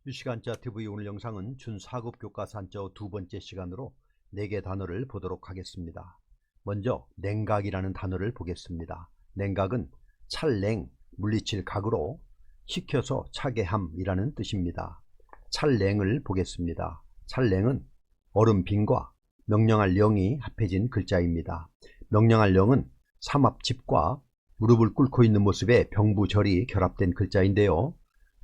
실시간자 TV 오늘 영상은 준 4급 교과서 한자 두 번째 시간으로 4개 단어를 보도록 하겠습니다. 먼저 냉각이라는 단어를 보겠습니다. 냉각은 찰냉, 물리칠 각으로 식혀서 차게 함이라는 뜻입니다. 찰냉을 보겠습니다. 찰냉은 얼음빈과 명령할 영이 합해진 글자입니다. 명령할 영은 삼합집과 무릎을 꿇고 있는 모습에 병부절이 결합된 글자인데요.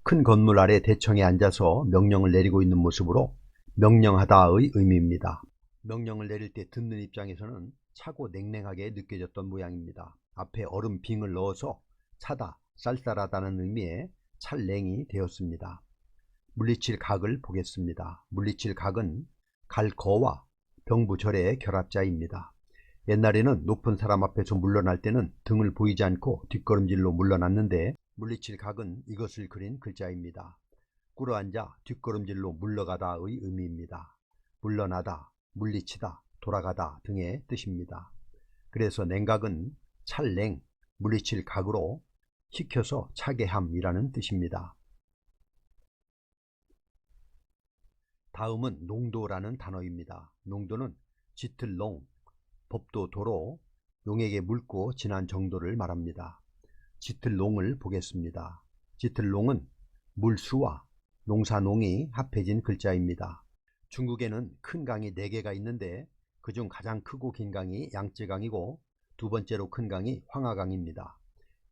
큰 건물 아래 대청에 앉아서 명령을 내리고 있는 모습으로 명령하다의 의미입니다. 명령을 내릴 때 듣는 입장에서는 차고 냉랭하게 느껴졌던 모양입니다. 앞에 얼음 빙을 넣어서 차다, 쌀쌀하다는 의미의 찰냉이 되었습니다. 물리칠 각을 보겠습니다. 물리칠 각은 갈거와 병부절의 결합자입니다. 옛날에는 높은 사람 앞에서 물러날 때는 등을 보이지 않고 뒷걸음질로 물러났는데 물리칠 각은 이것을 그린 글자입니다. 꿇어앉아 뒷걸음질로 물러가다의 의미입니다. 물러나다, 물리치다, 돌아가다 등의 뜻입니다. 그래서 냉각은 찰냉, 물리칠 각으로 식혀서 차게 함이라는 뜻입니다. 다음은 농도라는 단어입니다. 농도는 짙을농, 법도도로, 용에게 묽고 진한 정도를 말합니다. 짙을농을 보겠습니다. 짙을농은 물수와 농사농이 합해진 글자입니다. 중국에는 큰 강이 4개가 있는데 그중 가장 크고 긴 강이 양쯔강이고 두 번째로 큰 강이 황하강입니다.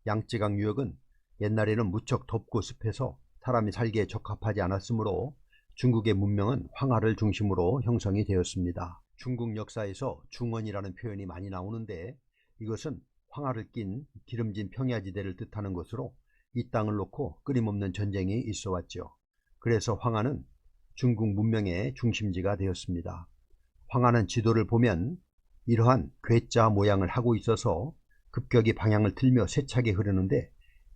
양쯔강 유역은 옛날에는 무척 덥고 습해서 사람이 살기에 적합하지 않았으므로 중국의 문명은 황하를 중심으로 형성이 되었습니다. 중국 역사에서 중원이라는 표현이 많이 나오는데 이것은 황하를 낀 기름진 평야지대를 뜻하는 것으로 이 땅을 놓고 끊임없는 전쟁이 있어 왔죠. 그래서 황하는 중국 문명의 중심지가 되었습니다. 황하는 지도를 보면 이러한 괴자 모양을 하고 있어서 급격히 방향을 틀며 세차게 흐르는데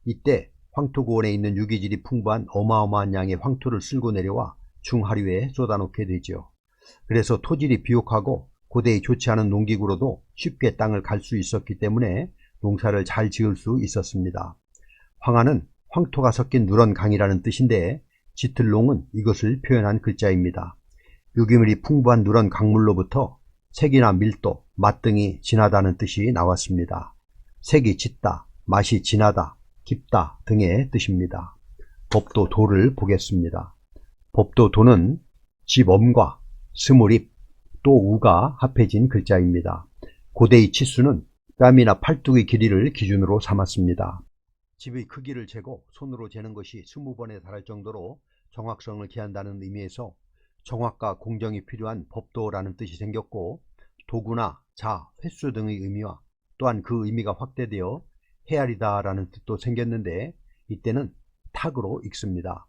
이때 황토고원에 있는 유기질이 풍부한 어마어마한 양의 황토를 쓸고 내려와 중하류에 쏟아놓게 되죠. 그래서 토질이 비옥하고 고대에 좋지 않은 농기구로도 쉽게 땅을 갈 수 있었기 때문에 농사를 잘 지을 수 있었습니다. 황하는 황토가 섞인 누런 강이라는 뜻인데 짙을농은 이것을 표현한 글자입니다. 유기물이 풍부한 누런 강물로부터 색이나 밀도, 맛 등이 진하다는 뜻이 나왔습니다. 색이 짙다, 맛이 진하다, 깊다 등의 뜻입니다. 법도도를 보겠습니다. 법도도는 집엄과 스물입, 또 우가 합해진 글자입니다. 고대의 치수는 뺨이나 팔뚝의 길이를 기준으로 삼았습니다. 집의 크기를 재고 손으로 재는 것이 20번에 달할 정도로 정확성을 기한다는 의미에서 정확과 공정이 필요한 법도라는 뜻이 생겼고 도구나 자, 횟수 등의 의미와 또한 그 의미가 확대되어 헤아리다 라는 뜻도 생겼는데 이때는 탁으로 읽습니다.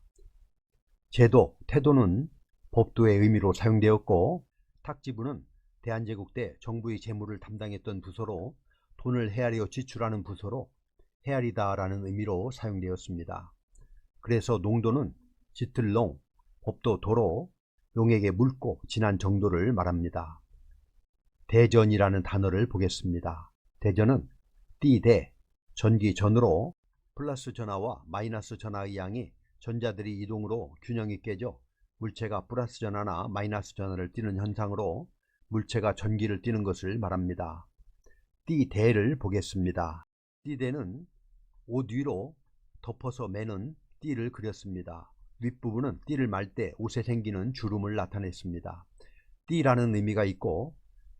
제도, 태도는 법도의 의미로 사용되었고 탁지부는 대한제국 때 정부의 재무를 담당했던 부서로 돈을 헤아려 지출하는 부서로 헤아리다 라는 의미로 사용되었습니다. 그래서 농도는 짙을농, 법도도로, 용에게 묽고 진한 정도를 말합니다. 대전이라는 단어를 보겠습니다. 대전은 띠대, 전기전으로 플러스 전하와 마이너스 전하의 양이 전자들이 이동으로 균형이 깨져 물체가 플러스 전하나 마이너스 전하를 띠는 현상으로 물체가 전기를 띠는 것을 말합니다. 띠대를 보겠습니다. 띠대는 옷 위로 덮어서 매는 띠를 그렸습니다. 윗부분은 띠를 말 때 옷에 생기는 주름을 나타냈습니다. 띠라는 의미가 있고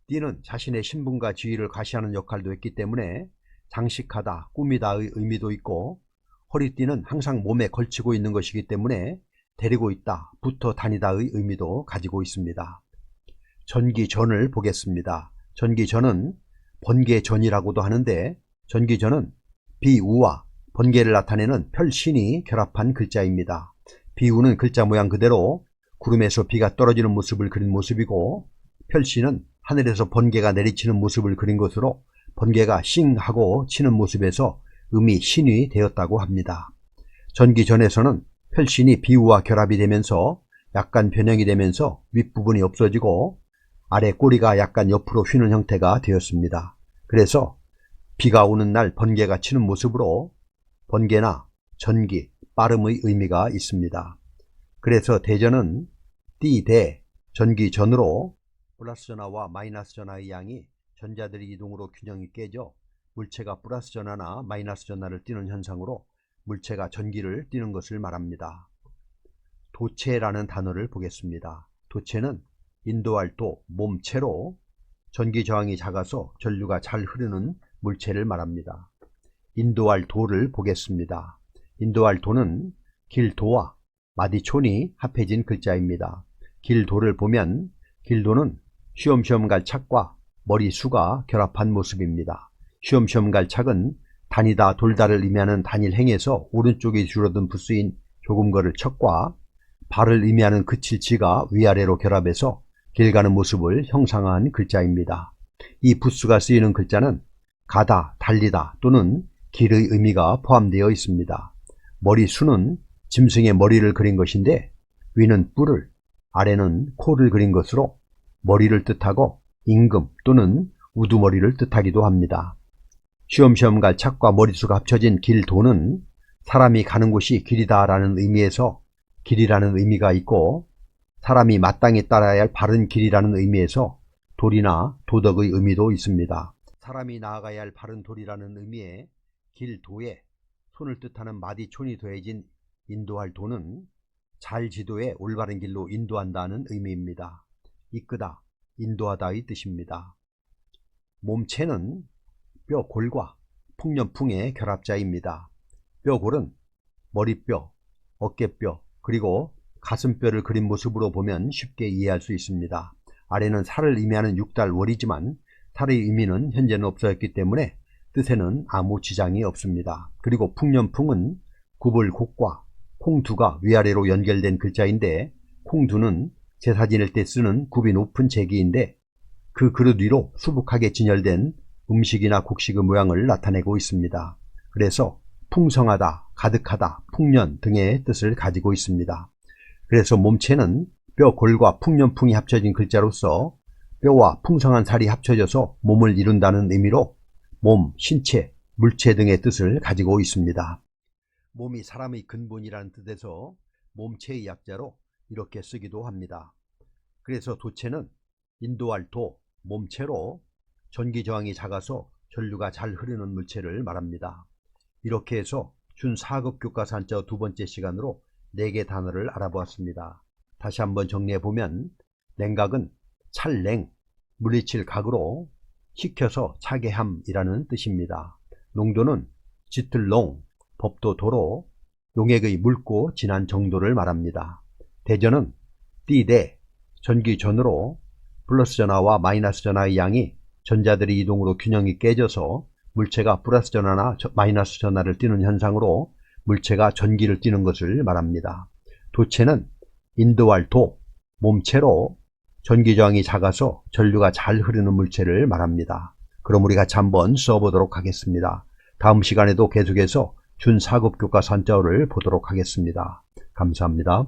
띠는 자신의 신분과 지위를 과시하는 역할도 했기 때문에 장식하다, 꾸미다의 의미도 있고 허리띠는 항상 몸에 걸치고 있는 것이기 때문에 데리고 있다, 붙어 다니다의 의미도 가지고 있습니다. 전기전을 보겠습니다. 전기전은 번개전이라고도 하는데 전기전은 비우와 번개를 나타내는 펼신이 결합한 글자입니다. 비우는 글자 모양 그대로 구름에서 비가 떨어지는 모습을 그린 모습이고 펼신은 하늘에서 번개가 내리치는 모습을 그린 것으로 번개가 싱 하고 치는 모습에서 음이 신이 되었다고 합니다. 전기전에서는 펼신이 비우와 결합이 되면서 약간 변형이 되면서 윗부분이 없어지고 아래 꼬리가 약간 옆으로 휘는 형태가 되었습니다. 그래서 비가 오는 날 번개가 치는 모습으로 번개나 전기, 빠름의 의미가 있습니다. 그래서 대전은 띠대 전기 전으로 플러스 전하와 마이너스 전하의 양이 전자들의 이동으로 균형이 깨져 물체가 플러스 전하나 마이너스 전하를 띠는 현상으로 물체가 전기를 띠는 것을 말합니다. 도체라는 단어를 보겠습니다. 도체는 인도할 도, 몸체로 전기 저항이 작아서 전류가 잘 흐르는 물체를 말합니다. 인도할 도를 보겠습니다. 인도할 도는 길도와 마디촌이 합해진 글자입니다. 길도를 보면 길도는 쉬엄쉬엄 갈 착과 머리수가 결합한 모습입니다. 쉬엄쉬엄 갈 착은 다니다 돌다를 의미하는 단일행에서 오른쪽에 줄어든 부수인 조금 걸을 척과 발을 의미하는 그칠 지가 위아래로 결합해서 길 가는 모습을 형상화한 글자입니다. 이 부수가 쓰이는 글자는 가다, 달리다 또는 길의 의미가 포함되어 있습니다. 머리수는 짐승의 머리를 그린 것인데 위는 뿔을, 아래는 코를 그린 것으로 머리를 뜻하고 임금 또는 우두머리를 뜻하기도 합니다. 쉬엄쉬엄 갈 착과 머리수가 합쳐진 길도는 사람이 가는 곳이 길이다 라는 의미에서 길이라는 의미가 있고 사람이 마땅히 따라야 할 바른 길이라는 의미에서 도리나 도덕의 의미도 있습니다. 사람이 나아가야 할 바른 도리라는 의미의 길도에 손을 뜻하는 마디촌이 더해진 인도할 도는 잘 지도해 올바른 길로 인도한다는 의미입니다. 이끄다, 인도하다의 뜻입니다. 몸체는 뼈골과 풍년풍의 결합자입니다. 뼈골은 머리뼈, 어깨뼈, 그리고 가슴뼈를 그린 모습으로 보면 쉽게 이해할 수 있습니다. 아래는 살을 의미하는 육달월이지만 살의 의미는 현재는 없어졌기 때문에 뜻에는 아무 지장이 없습니다. 그리고 풍년풍은 굽을곡과 콩두가 위아래로 연결된 글자인데 콩두는 제사 지낼 때 쓰는 굽이 높은 제기인데 그 그릇 위로 수북하게 진열된 음식이나 곡식의 모양을 나타내고 있습니다. 그래서 풍성하다, 가득하다, 풍년 등의 뜻을 가지고 있습니다. 그래서 몸체는 뼈, 골과 풍년풍이 합쳐진 글자로서 뼈와 풍성한 살이 합쳐져서 몸을 이룬다는 의미로 몸, 신체, 물체 등의 뜻을 가지고 있습니다. 몸이 사람의 근본이라는 뜻에서 몸체의 약자로 이렇게 쓰기도 합니다. 그래서 도체는 인도할 도, 몸체로 전기 저항이 작아서 전류가 잘 흐르는 물체를 말합니다. 이렇게 해서 준 4급 교과서 한자 두 번째 시간으로 4개 단어를 알아보았습니다. 다시 한번 정리해보면 냉각은 찰냉, 물리칠 각으로 식혀서 차게 함이라는 뜻입니다. 농도는 짙을농, 법도 도로, 용액의 묽고 진한 정도를 말합니다. 대전은 띠대, 전기 전으로 플러스 전하와 마이너스 전하의 양이 전자들의 이동으로 균형이 깨져서 물체가 플러스 전하나 마이너스 전하를 띠는 현상으로 물체가 전기를 띠는 것을 말합니다. 도체는 인도할 도, 몸체로 전기 저항이 작아서 전류가 잘 흐르는 물체를 말합니다. 그럼 우리 같이 한번 써보도록 하겠습니다. 다음 시간에도 계속해서 준 4급 교과서 한자어를 보도록 하겠습니다. 감사합니다.